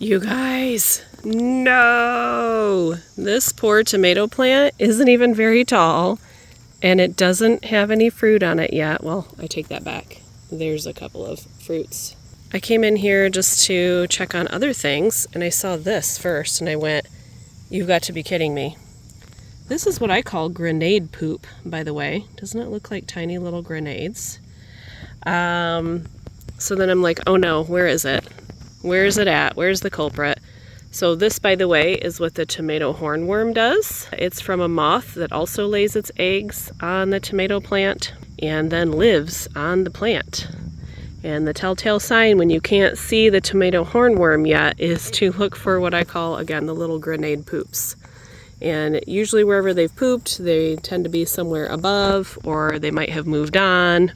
You guys, no! This poor tomato plant isn't even very tall, and it doesn't have any fruit on it yet. Well, I take that back. There's a couple of fruits. I came in here just to check on other things, and I saw this first, and I went, you've got to be kidding me. This is what I call grenade poop, by the way. Doesn't it look like tiny little grenades? So then I'm like, oh no, where is it? Where is it at? Where's the culprit? So this, by the way, is what the tomato hornworm does. It's from a moth that also lays its eggs on the tomato plant and then lives on the plant. And the telltale sign when you can't see the tomato hornworm yet is to look for what I call, again, the little grenade poops. And usually wherever they've pooped, they tend to be somewhere above, or they might have moved on,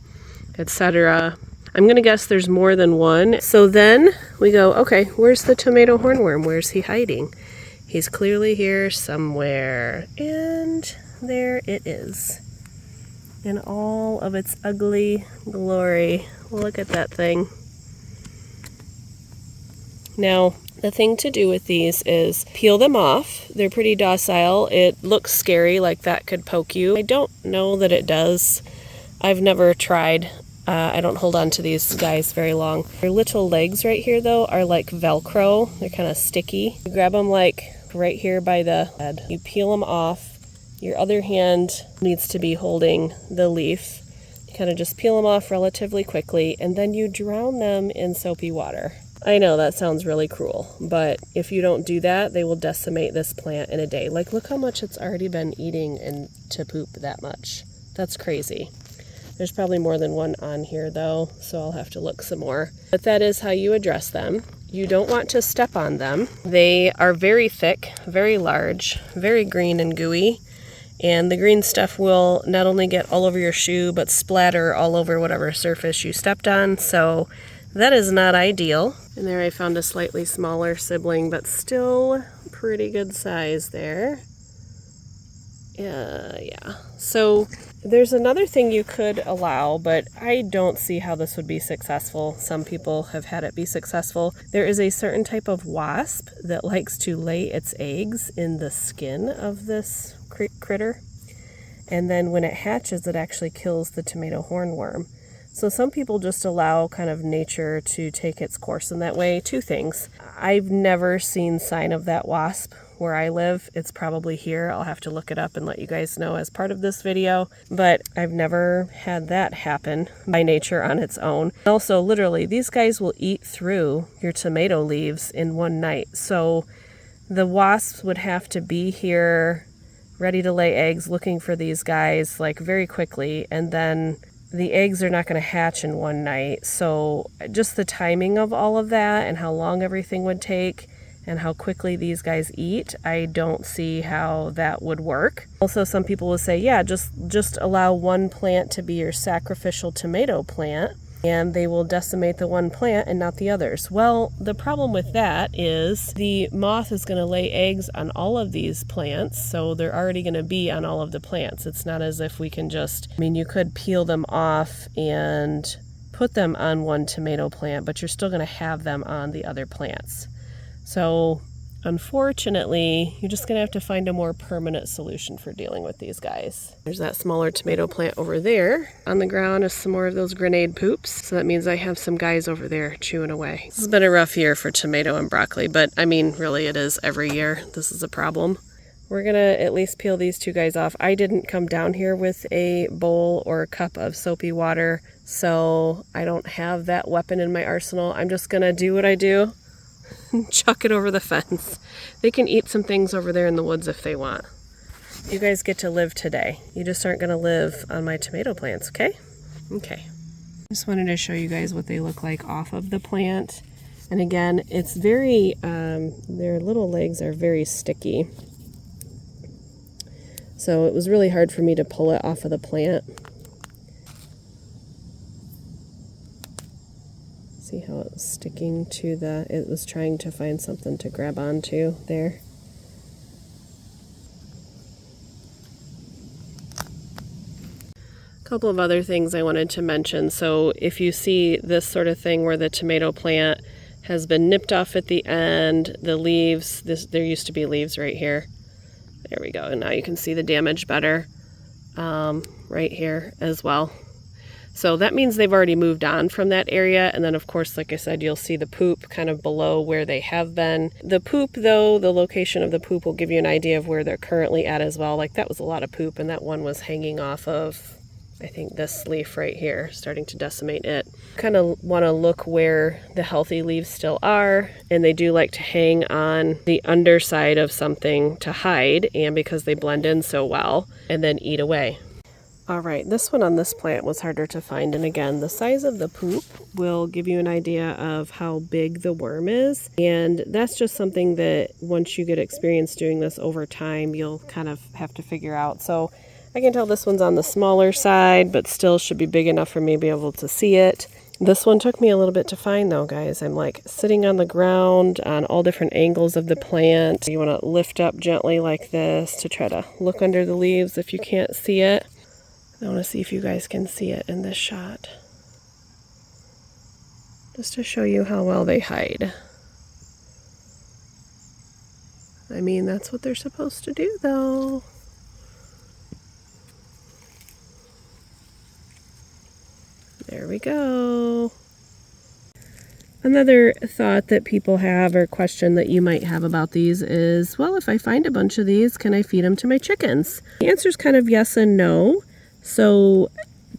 etc. I'm going to guess there's more than one. So then we go, okay, where's the tomato hornworm? Where's he hiding? He's clearly here somewhere. And there it is. In all of its ugly glory. Look at that thing. Now, the thing to do with these is peel them off. They're pretty docile. It looks scary, like that could poke you. I don't know that it does. I've never tried. I don't hold on to these guys very long. Their little legs right here, though, are like Velcro. They're kind of sticky. You grab them like right here by the head. You peel them off. Your other hand needs to be holding the leaf. You kind of just peel them off relatively quickly, and then you drown them in soapy water. I know that sounds really cruel, but if you don't do that, they will decimate this plant in a day. Like, look how much it's already been eating and to poop that much. That's crazy. There's probably more than one on here though, so I'll have to look some more. But that is how you address them. You don't want to step on them. They are very thick, very large, very green and gooey. And the green stuff will not only get all over your shoe, but splatter all over whatever surface you stepped on. So that is not ideal. And there I found a slightly smaller sibling, but still pretty good size there. Yeah. So there's another thing you could allow, but I don't see how this would be successful. Some people have had it be successful. There is a certain type of wasp that likes to lay its eggs in the skin of this critter. And then when it hatches, it actually kills the tomato hornworm. So some people just allow kind of nature to take its course in that way. Two things. I've never seen sign of that wasp where I live. It's probably here. I'll have to look it up and let you guys know as part of this video. But I've never had that happen by nature on its own. Also, literally, these guys will eat through your tomato leaves in one night. So the wasps would have to be here ready to lay eggs looking for these guys like very quickly, and then the eggs are not going to hatch in one night. So just the timing of all of that and how long everything would take and how quickly these guys eat, I don't see how that would work. Also, some people will say, yeah, just allow one plant to be your sacrificial tomato plant, and they will decimate the one plant and not the others. Well, the problem with that is the moth is going to lay eggs on all of these plants, so they're already going to be on all of the plants. It's not as if we can just, you could peel them off and put them on one tomato plant, but you're still going to have them on the other plants. So unfortunately, you're just going to have to find a more permanent solution for dealing with these guys. There's that smaller tomato plant over there. On the ground is some more of those grenade poops. So that means I have some guys over there chewing away. This has been a rough year for tomato and broccoli, but really it is every year. This is a problem. We're going to at least peel these two guys off. I didn't come down here with a bowl or a cup of soapy water, so I don't have that weapon in my arsenal. I'm just going to do what I do. Chuck it over the fence. They can eat some things over there in the woods if they want. You guys get to live today. You just aren't going to live on my tomato plants, okay? Okay. Just wanted to show you guys what they look like off of the plant. And again, it's very, their little legs are very sticky. So it was really hard for me to pull it off of the plant. See how it was sticking to it was trying to find something to grab onto there. A couple of other things I wanted to mention. So if you see this sort of thing where the tomato plant has been nipped off at the end. The leaves, there used to be leaves right here. There we go. And now you can see the damage better right here as well. So that means they've already moved on from that area. And then of course, like I said, you'll see the poop kind of below where they have been. The poop though, the location of the poop will give you an idea of where they're currently at as well. Like that was a lot of poop, and that one was hanging off of, I think, this leaf right here, starting to decimate it. Kind of want to look where the healthy leaves still are, and they do like to hang on the underside of something to hide, and because they blend in so well, and then eat away. All right, this one on this plant was harder to find, and again, the size of the poop will give you an idea of how big the worm is, and that's just something that once you get experience doing this over time, you'll kind of have to figure out. So I can tell this one's on the smaller side, but still should be big enough for me to be able to see it. This one took me a little bit to find though, guys. I'm like sitting on the ground on all different angles of the plant. You want to lift up gently like this to try to look under the leaves if you can't see it. I want to see if you guys can see it in this shot, just to show you how well they hide. I mean, that's what they're supposed to do though. There we go. Another thought that people have, or question that you might have about these is, well, if I find a bunch of these, can I feed them to my chickens? The answer is kind of yes and no. So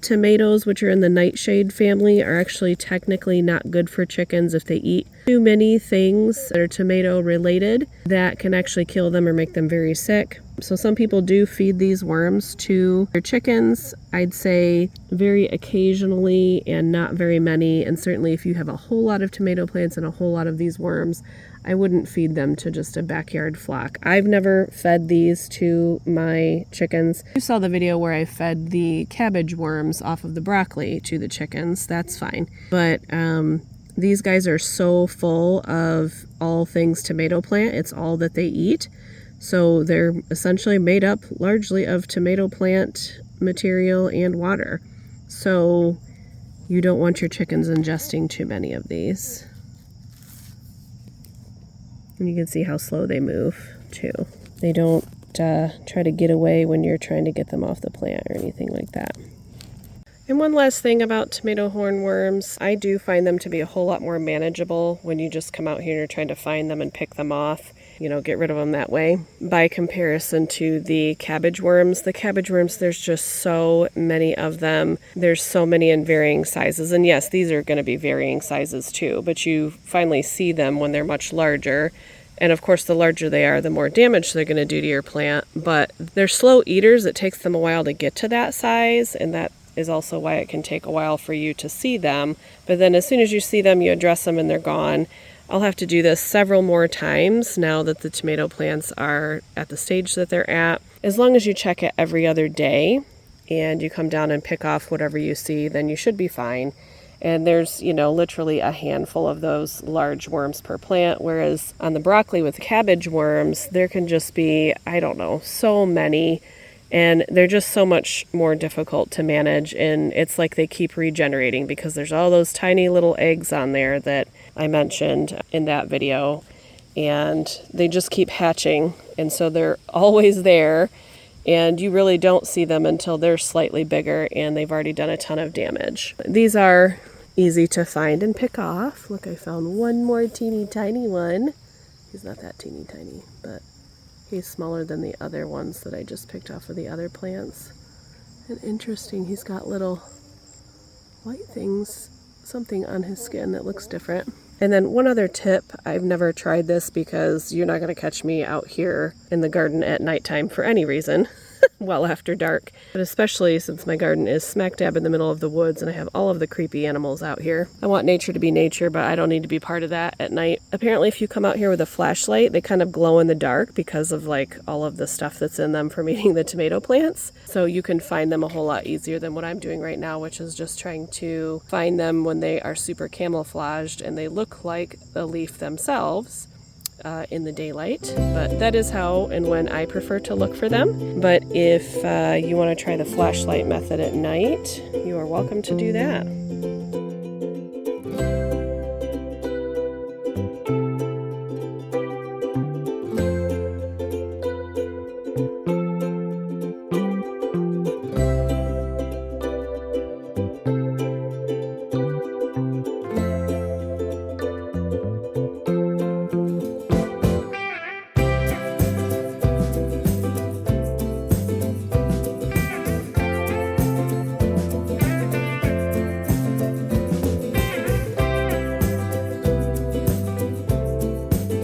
tomatoes, which are in the nightshade family, are actually technically not good for chickens if they eat too many things that are tomato related. That can actually kill them or make them very sick. So some people do feed these worms to their chickens. I'd say very occasionally and not very many. And certainly if you have a whole lot of tomato plants and a whole lot of these worms, I wouldn't feed them to just a backyard flock. I've never fed these to my chickens. You saw the video where I fed the cabbage worms off of the broccoli to the chickens. That's fine. But these guys are so full of all things tomato plant. It's all that they eat. So they're essentially made up largely of tomato plant material and water. So you don't want your chickens ingesting too many of these. And you can see how slow they move too. They don't try to get away when you're trying to get them off the plant or anything like that. And one last thing about tomato hornworms, I do find them to be a whole lot more manageable when you just come out here and you're trying to find them and pick them off. You know, get rid of them that way. By comparison to the cabbage worms, there's just so many of them. There's so many in varying sizes. And yes, these are going to be varying sizes too, but you finally see them when they're much larger. And of course, the larger they are, the more damage they're going to do to your plant. But they're slow eaters. It takes them a while to get to that size, and that is also why it can take a while for you to see them. But then as soon as you see them, you address them and they're gone. I'll have to do this several more times now that the tomato plants are at the stage that they're at. As long as you check it every other day and you come down and pick off whatever you see, then you should be fine. And there's, you know, literally a handful of those large worms per plant, whereas on the broccoli with cabbage worms, there can just be, I don't know, so many. And they're just so much more difficult to manage, and it's like they keep regenerating because there's all those tiny little eggs on there that I mentioned in that video, and they just keep hatching, and so they're always there, and you really don't see them until they're slightly bigger and they've already done a ton of damage. These are easy to find and pick off. Look, I found one more teeny tiny one. He's not that teeny tiny, but he's smaller than the other ones that I just picked off of the other plants. And interesting, he's got little white things, something on his skin that looks different. And then one other tip, I've never tried this because you're not going to catch me out here in the garden at nighttime for any reason. Well after dark, but especially since my garden is smack dab in the middle of the woods and I have all of the creepy animals out here. I want nature to be nature, but I don't need to be part of that at night. Apparently if you come out here with a flashlight, they kind of glow in the dark because of like all of the stuff that's in them from eating the tomato plants. So you can find them a whole lot easier than what I'm doing right now, which is just trying to find them when they are super camouflaged and they look like a leaf themselves. In the daylight, but that is how and when I prefer to look for them. But if you want to try the flashlight method at night, you are welcome to do that.